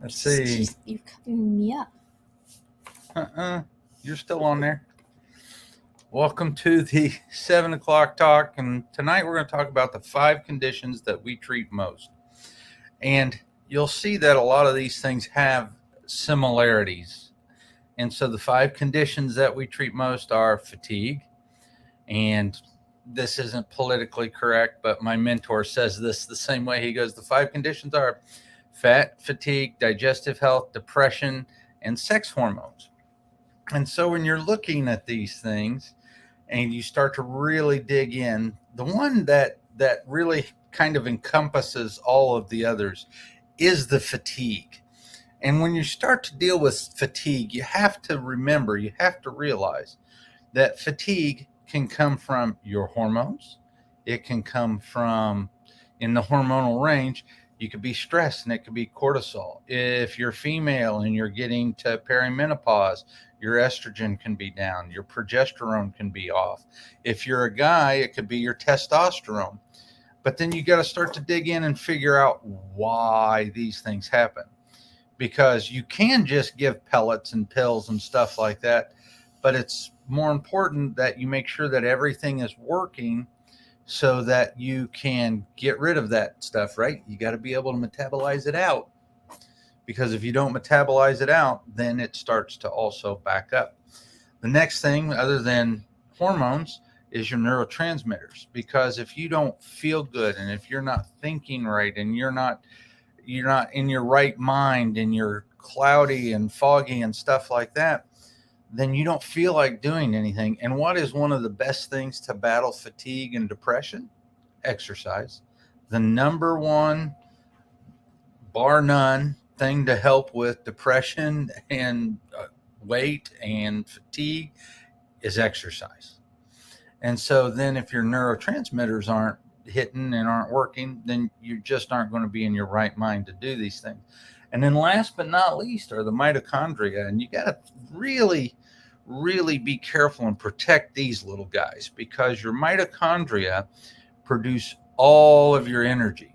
Let's see. You're covering me up. You're still on there. Welcome to the 7 o'clock talk. And tonight we're going to talk about the 5 conditions that we treat most. And you'll see that a lot of these things have similarities. And so the 5 conditions that we treat most are fatigue. And this isn't politically correct, but my mentor says this the same way. He goes, the 5 conditions are fat, fatigue, digestive health, depression, and sex hormones. And so when you're looking at these things and you start to really dig in, the one that really kind of encompasses all of the others is the fatigue. And when you start to deal with fatigue, you have to remember, you have to realize that fatigue can come from your hormones. It can come from, in the hormonal range, you could be stressed and it could be cortisol. If you're female and you're getting to perimenopause, your estrogen can be down, your progesterone can be off. If you're a guy, it could be your testosterone. But then you got to start to dig in and figure out why these things happen. Because you can just give pellets and pills and stuff like that, but it's more important that you make sure that everything is working so that you can get rid of that stuff, right? You got to be able to metabolize it out, because if you don't metabolize it out, then it starts to also back up. The next thing, other than hormones, is your neurotransmitters, because if you don't feel good and if you're not thinking right and you're not in your right mind and you're cloudy and foggy and stuff like that, then you don't feel like doing anything. And what is one of the best things to battle fatigue and depression? Exercise. The number one, bar none, thing to help with depression and weight and fatigue is exercise. And so then if your neurotransmitters aren't hitting and aren't working, then you just aren't going to be in your right mind to do these things. And then last but not least are the mitochondria. And you got to really, really be careful and protect these little guys, because your mitochondria produce all of your energy.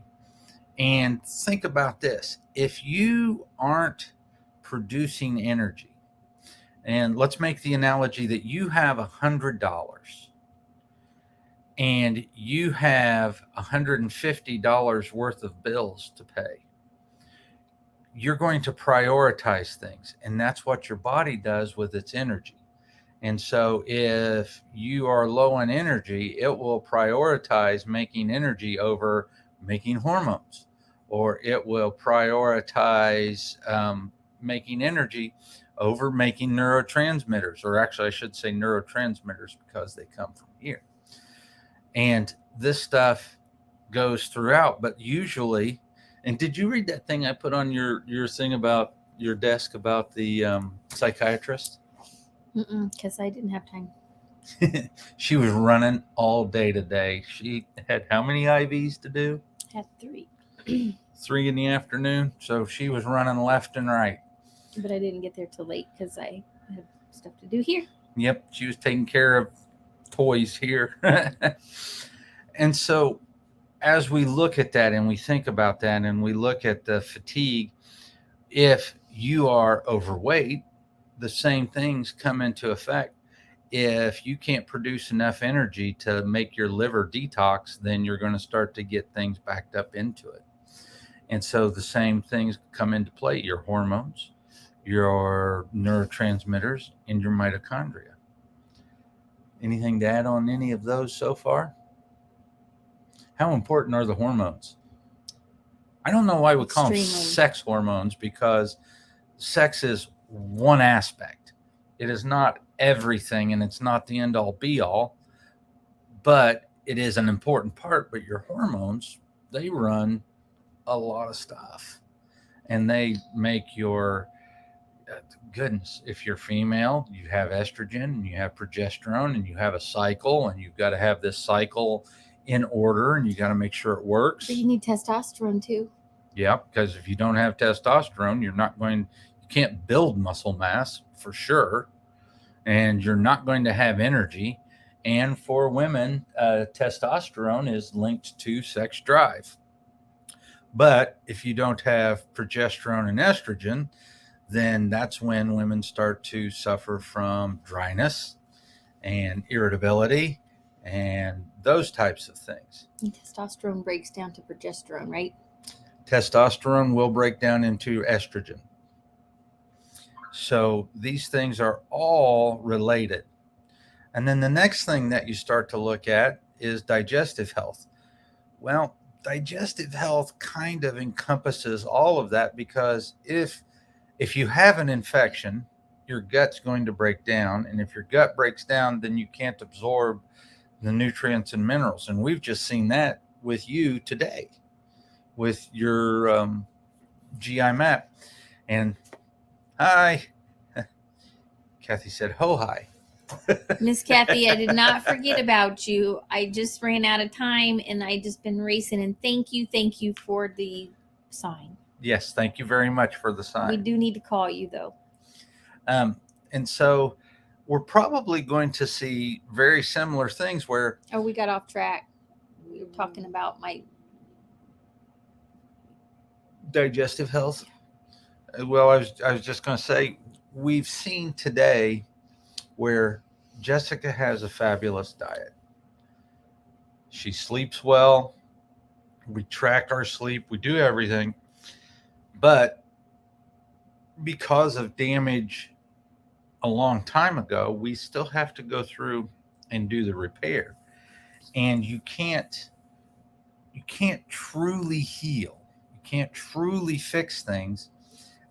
And think about this. If you aren't producing energy, and let's make the analogy that you have $100 and you have $150 worth of bills to pay, you're going to prioritize things. And that's what your body does with its energy. And so if you are low on energy, it will prioritize making energy over making hormones, or it will prioritize making energy over making neurotransmitters, or actually I should say neurotransmitters, because they come from here. And this stuff goes throughout, but usually, and did you read that thing I put on your thing about your desk about the psychiatrist? Because I didn't have time. She was running all day today. She had how many IVs to do? I had 3. 3 in the afternoon. So she was running left and right. But I didn't get there till late because I had stuff to do here. Yep, she was taking care of toys here. And so as we look at that and we think about that and we look at the fatigue, if you are overweight, the same things come into effect. If you can't produce enough energy to make your liver detox, then you're going to start to get things backed up into it. And so the same things come into play: your hormones, your neurotransmitters, and your mitochondria. Anything to add on any of those so far? How important are the hormones? I don't know why we call them sex hormones, because sex is one aspect. It is not everything, and it's not the end all be all, but it is an important part. But your hormones, they run a lot of stuff, and they make your goodness. If you're female, you have estrogen and you have progesterone and you have a cycle, and you've got to have this cycle in order, and you got to make sure it works. But you need testosterone too. Yeah, because if you don't have testosterone, you can't build muscle mass for sure, and you're not going to have energy. And for women, testosterone is linked to sex drive. But if you don't have progesterone and estrogen, then that's when women start to suffer from dryness and irritability and those types of things. And testosterone breaks down to progesterone, right? Testosterone will break down into estrogen. So these things are all related. And then the next thing that you start to look at is digestive health. Well, digestive health kind of encompasses all of that, because if you have an infection, your gut's going to break down, and if your gut breaks down, then you can't absorb the nutrients and minerals. And we've just seen that with you today with your GI map. And hi, Kathy said, ho hi. Miss Kathy, I did not forget about you. I just ran out of time and I just been racing. And thank you for the sign. Yes, thank you very much for the We sign. do need to call you though. And so we're probably going to see very similar things where Oh, we got off track. We were talking about my digestive health. Well, I was just going to say, we've seen today where Jessica has a fabulous diet. She sleeps well. We track our sleep. We do everything. But because of damage a long time ago, we still have to go through and do the repair. And you can't truly heal. You can't truly fix things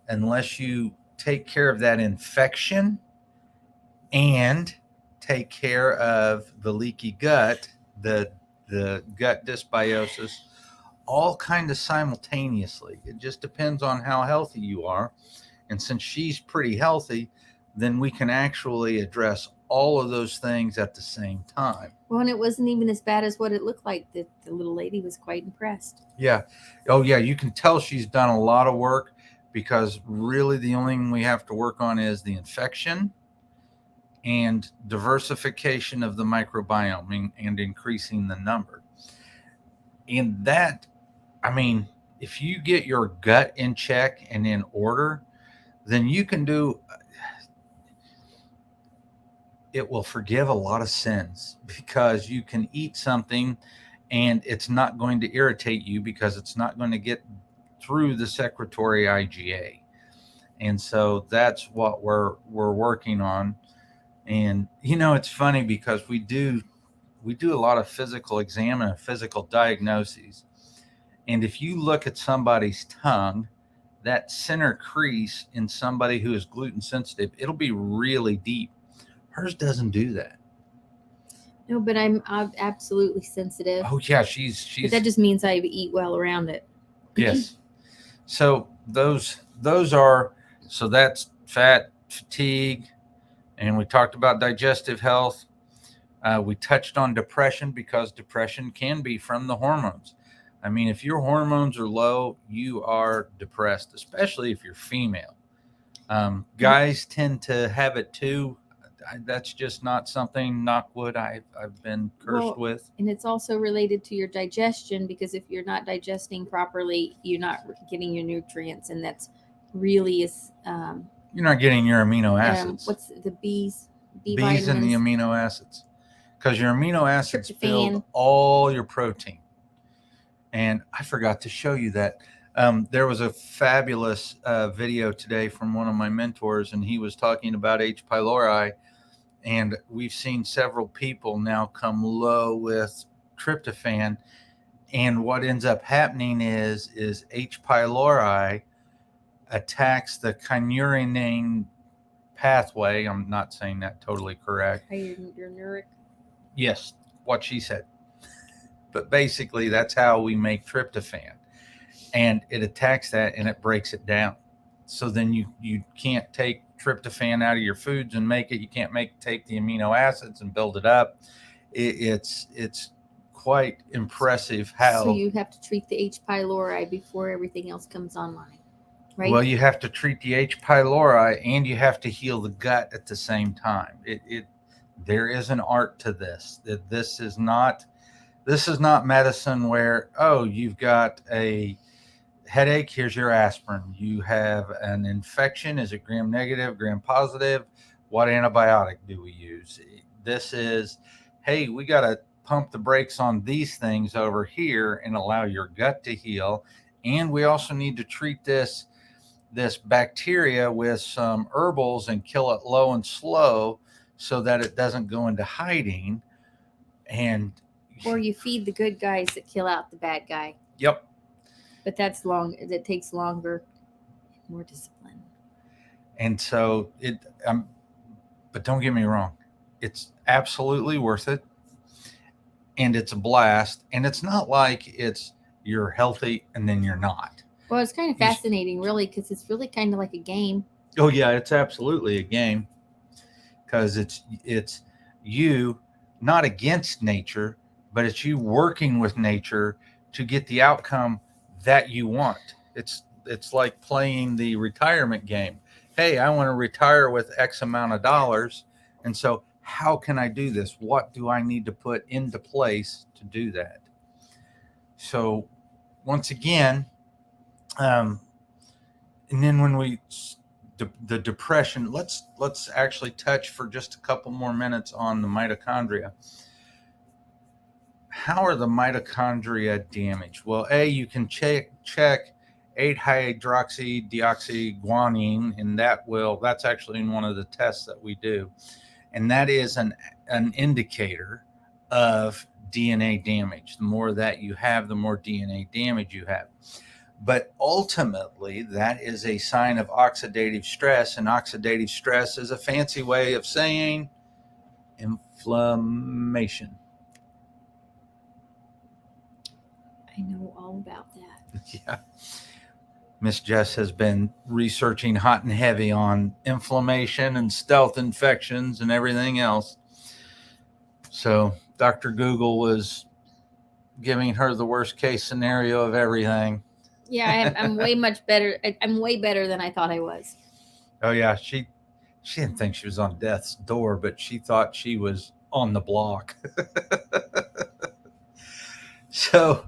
unless you take care of that infection and take care of the leaky gut, the gut dysbiosis, all kind of simultaneously. It just depends on how healthy you are. And since she's pretty healthy, then we can actually address all of those things at the same time. well, and it wasn't even as bad as what it looked like. The little lady was quite impressed. Yeah. Oh, yeah. You can tell she's done a lot of work, because really the only thing we have to work on is the infection and diversification of the microbiome and increasing the number. And that, I mean, if you get your gut in check and in order, then you can do, it will forgive a lot of sins, because you can eat something and it's not going to irritate you, because it's not going to get through the secretory IgA. And so that's what we're working on. And it's funny, because we do a lot of physical exam and physical diagnoses. And if you look at somebody's tongue, that center crease in somebody who is gluten sensitive, it'll be really deep. Hers doesn't do that. No, but I'm absolutely sensitive. Oh yeah, But she's that just means I eat well around it. yes. So those are, so that's fat, fatigue, and we talked about digestive health. We touched on depression, because depression can be from the hormones. I mean, if your hormones are low, you are depressed, especially if you're female. Guys tend to have it too. That's just not something, knock wood, I've been cursed with. And it's also related to your digestion, because if you're not digesting properly, you're not getting your nutrients, and that's really is You're not getting your amino acids. what's the B's? B B's and the vitamins. amino acids, because your amino acids build Tryptophan. all your protein. And I forgot to show you that. There was a fabulous video today from one of my mentors, and he was talking about H. pylori. And we've seen several people now come low with tryptophan. And what ends up happening is H. pylori attacks the kynurenine pathway. I'm not saying that totally correct. Kynurenuric. Yes, what she said. But basically, that's how we make tryptophan. And it attacks that and it breaks it down. So then you can't take tryptophan out of your foods and make it. You can't take the amino acids and build it up. It's quite impressive how. So you have to treat the H. pylori before everything else comes online, right? Well, you have to treat the H. pylori and you have to heal the gut at the same time. There is an art to this. That this is not medicine where, oh, you've got a headache, here's your aspirin. You have an infection, is it gram negative, gram positive? What antibiotic do we use? This is, hey, we got to pump the brakes on these things over here and allow your gut to heal. And we also need to treat this bacteria with some herbals and kill it low and slow so that it doesn't go into hiding. And Or you feed the good guys that kill out the bad guy. yep. But that takes longer, more discipline. And so but don't get me wrong, it's absolutely worth it, and it's a blast. And it's not like you're healthy and then you're not. Well, it's kind of fascinating, really, because it's really kind of like a game. Oh yeah, it's absolutely a game, because it's you not against nature, but it's you working with nature to get the outcome that you want. It's like playing the retirement game. Hey, I want to retire with X amount of dollars, and so how can I do this? What do I need to put into place to do that? So once again, and then when the depression, let's actually touch for just a couple more minutes on the mitochondria. How are the mitochondria damaged? Well, you can check 8-hydroxydeoxyguanine, and that's actually in one of the tests that we do, and that is an indicator of DNA damage. The more that you have, the more DNA damage you have. But ultimately, that is a sign of oxidative stress, and oxidative stress is a fancy way of saying inflammation. I know all about that. Yeah. Miss Jess has been researching hot and heavy on inflammation and stealth infections and everything else. So Dr. Google was giving her the worst case scenario of everything. Yeah, I'm way much better. I'm way better than I thought I was. Oh yeah, she didn't think she was on death's door, but she thought she was on the block. So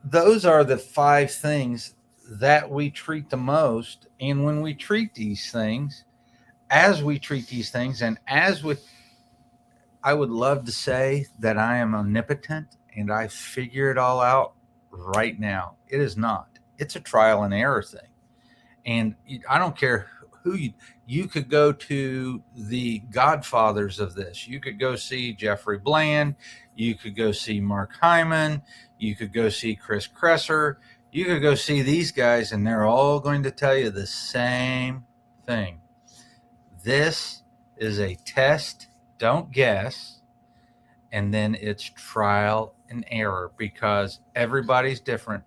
those are the 5 things that we treat the most. And when we treat these things, I would love to say that I am omnipotent and I figure it all out right now. It is not. It's a trial and error thing. And I don't care who you could go to the godfathers of this. You could go see Jeffrey Bland. You could go see Mark Hyman. You could go see Chris Kresser. You could go see these guys, and they're all going to tell you the same thing. This is a test, don't guess, and then it's trial and error because everybody's different.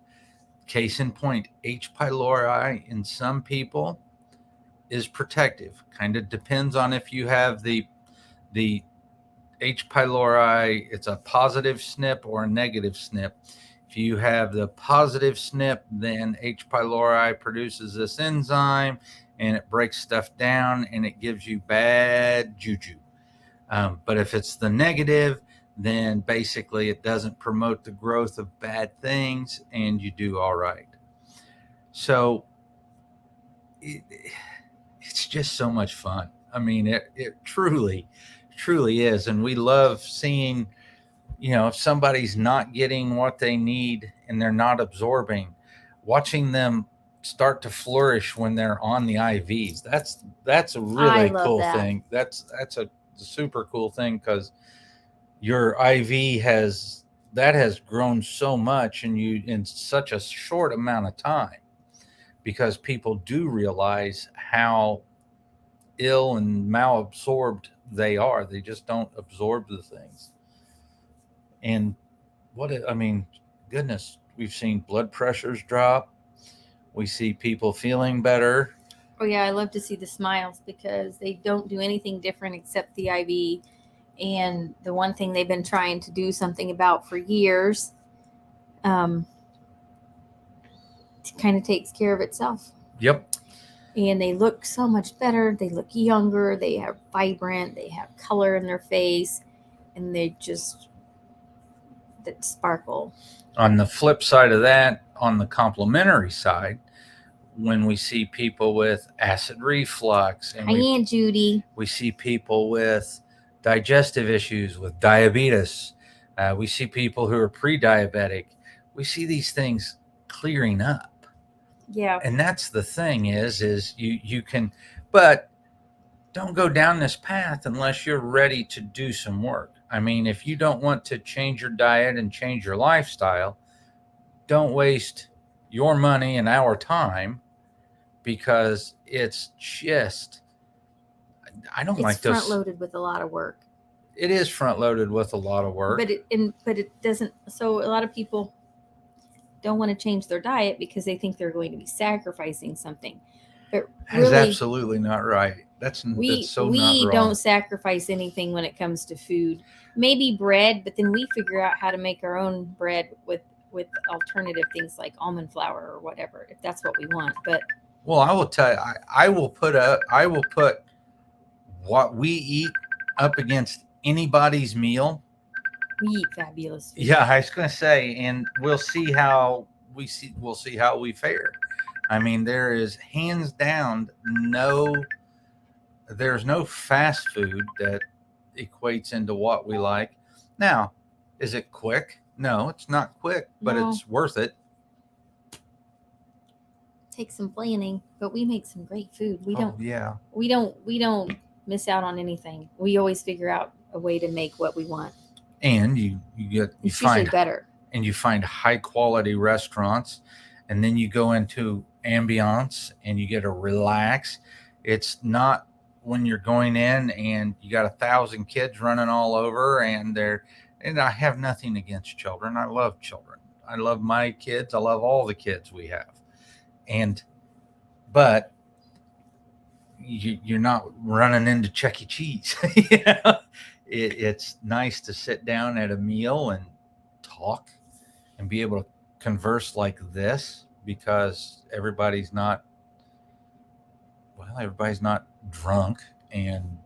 Case in point, H. pylori in some people is protective. Kind of depends on if you have the H. pylori, it's a positive SNP or a negative SNP. If you have the positive SNP, then H. pylori produces this enzyme and it breaks stuff down and it gives you bad juju. But if it's the negative, then basically it doesn't promote the growth of bad things and you do all right. So it's just so much fun. I mean, it truly is. And we love seeing, if somebody's not getting what they need and they're not absorbing, watching them start to flourish when they're on the IVs. That's a really cool thing. That's a super cool thing because your IV has grown so much and you in such a short amount of time, because people do realize how ill and malabsorbed they are. They just don't absorb the things. And goodness, we've seen blood pressures drop. We see people feeling better. Oh yeah, I love to see the smiles because they don't do anything different except the IV. And the one thing they've been trying to do something about for years, kind of takes care of itself. Yep. And they look so much better. They look younger. They are vibrant. They have color in their face. And they just that sparkle. On the flip side of that, on the complementary side, when we see people with acid reflux and Hi, Aunt Judy. we see people with digestive issues, with diabetes, we see people who are pre-diabetic, we see these things clearing up. Yeah. And that's the thing is you can, but don't go down this path unless you're ready to do some work. I mean, if you don't want to change your diet and change your lifestyle, don't waste your money and our time, because it's just, I don't It's like front those. loaded with a lot of work. It is front loaded with a lot of work. But it doesn't. So a lot of people don't want to change their diet because they think they're going to be sacrificing something. But That is really, absolutely not right. That's so not we wrong. don't sacrifice anything when it comes to food. Maybe bread, but then we figure out how to make our own bread with alternative things like almond flour or whatever, if that's what we want. But Well, I will tell you, I will put what we eat up against anybody's meal. we eat fabulous food. Yeah, I was going to say, and we'll see how we fare. I mean, there is hands down there's no fast food that equates into what we like. Now, is it quick? No, it's not quick, but No. it's worth it. Take some planning, but we make some great food. We don't Oh, yeah. we don't miss out on anything. We always figure out a way to make what we want. And you It's usually better. and you find high quality restaurants, and then you go into ambiance and you get to relax. It's not when you're going in and you got 1,000 kids running all over, and I have nothing against children. I love children. I love my kids. I love all the kids we have. But you're not running into Chuck E. Cheese. You know? It's nice to sit down at a meal and talk and be able to converse like this, because everybody's not drunk, and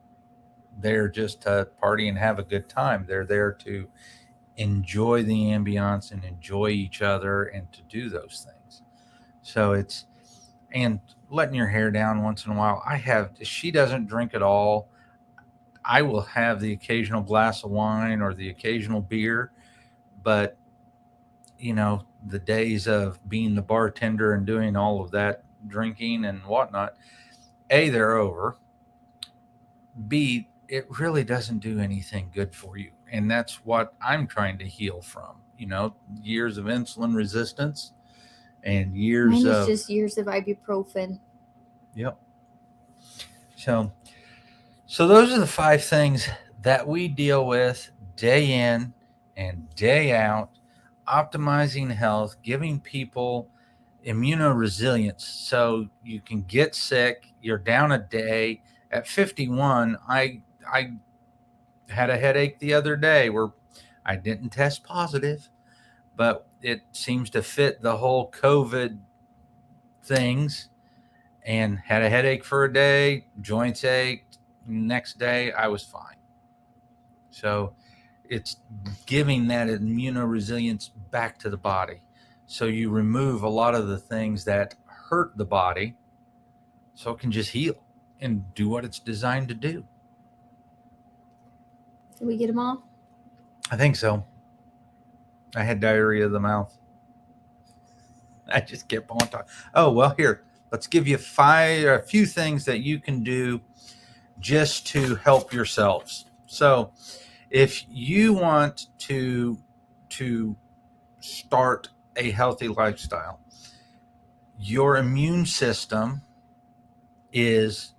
they're just to party and have a good time. They're there to enjoy the ambiance and enjoy each other and to do those things. So and letting your hair down once in a while. She doesn't drink at all. I will have the occasional glass of wine or the occasional beer, but the days of being the bartender and doing all of that drinking and whatnot, A, they're over. B, it really doesn't do anything good for you. And that's what I'm trying to heal from, years of insulin resistance and years Mine is of just years of ibuprofen. Yep. So those are the 5 things that we deal with day in and day out, optimizing health, giving people immunoresilience so you can get sick, you're down a day. At 51, I had a headache the other day where I didn't test positive, but it seems to fit the whole COVID things, and had a headache for a day, joints ached. Next day, I was fine. So it's giving that immunoresilience back to the body. So you remove a lot of the things that hurt the body so it can just heal and do what it's designed to do. Did we get them all? I think so. I had diarrhea of the mouth. I just kept on talking. Oh, well, here, let's give you a few things that you can do just to help yourselves. So if you want to start a healthy lifestyle, your immune system is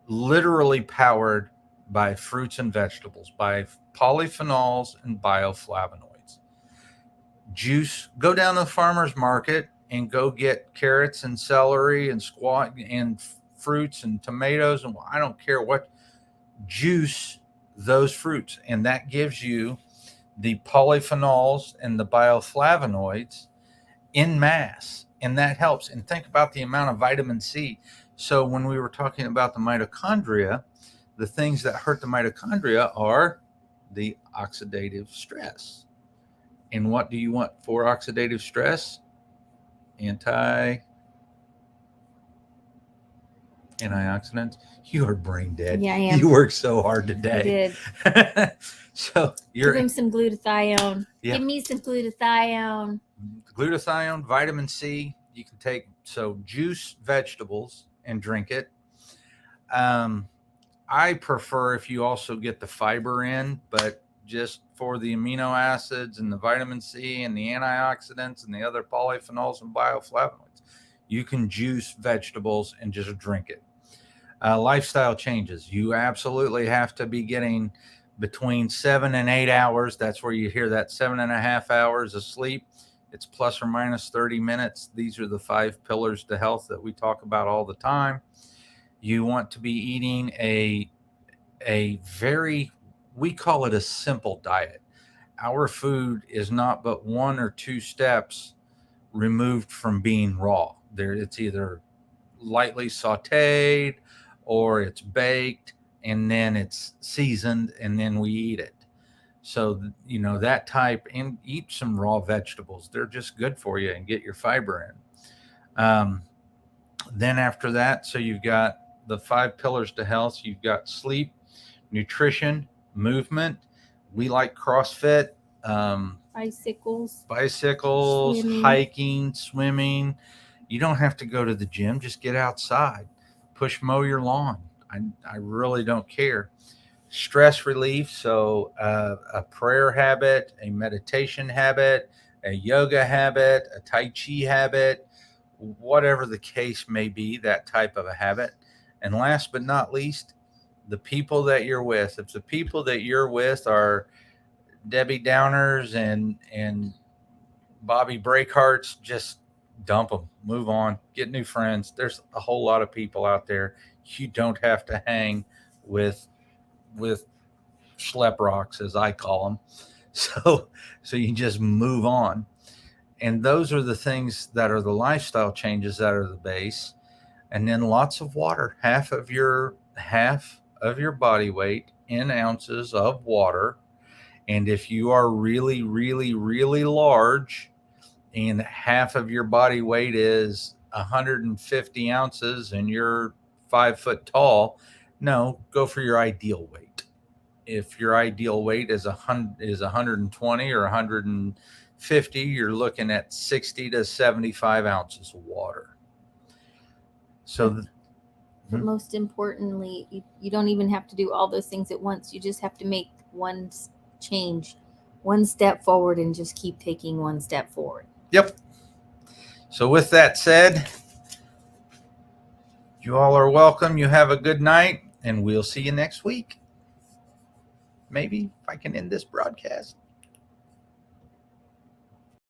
literally powered by fruits and vegetables, by polyphenols and bioflavonoids. Juice, go down to the farmer's market and go get carrots and celery and squash and fruits and tomatoes, and I don't care what, juice those fruits, and that gives you the polyphenols and the bioflavonoids in mass, and that helps. And think about the amount of vitamin C. So when we were talking about the mitochondria, the things that hurt the mitochondria are the oxidative stress And what do you want for oxidative stress? Antioxidants. You are brain dead. Yeah, I am. You worked so hard I today. did. So Give you're him some glutathione. Yeah. Give me some glutathione. glutathione, vitamin C. You can take juice vegetables and drink it. I prefer if you also get the fiber in, but just for the amino acids and the vitamin C and the antioxidants and the other polyphenols and bioflavonoids, you can juice vegetables and just drink it. Lifestyle changes. You absolutely have to be getting between 7 and 8 hours. That's where you hear that 7.5 hours of sleep. It's plus or minus 30 minutes. These are the 5 pillars to health that we talk about all the time. You want to be eating a very, we call it a simple diet. Our food is not but 1 or 2 steps removed from being raw. It's either lightly sauteed or it's baked and then it's seasoned and then we eat it. So, that type, and eat some raw vegetables. They're just good for you and get your fiber in. Then after that, so you've got the 5 pillars to health. You've got sleep, nutrition, movement. We like CrossFit, Bicycles. Bicycles, hiking, swimming. You don't have to go to the gym. Just get outside, mow your lawn. I really don't care. Stress relief. So a prayer habit, a meditation habit, a yoga habit, a Tai Chi habit, whatever the case may be, that type of a habit. And last but not least, the people that you're with. If the people that you're with are Debbie Downers and Bobby Breakhearts, just dump them, move on, get new friends. There's a whole lot of people out there. You don't have to hang with schlep rocks, as I call them. So you just move on. And those are the things that are the lifestyle changes that are the base. And then lots of water, half of your body weight in ounces of water. And if you are really, really, really large and half of your body weight is 150 ounces and you're 5 foot tall, no, go for your ideal weight. If your ideal weight is 120 or 150, you're looking at 60 to 75 ounces of water. So, but most importantly, you don't even have to do all those things at once. You just have to make one change, one step forward, and just keep taking one step forward. Yep. So with that said, you all are welcome. You have a good night, and we'll see you next week. Maybe if I can end this broadcast.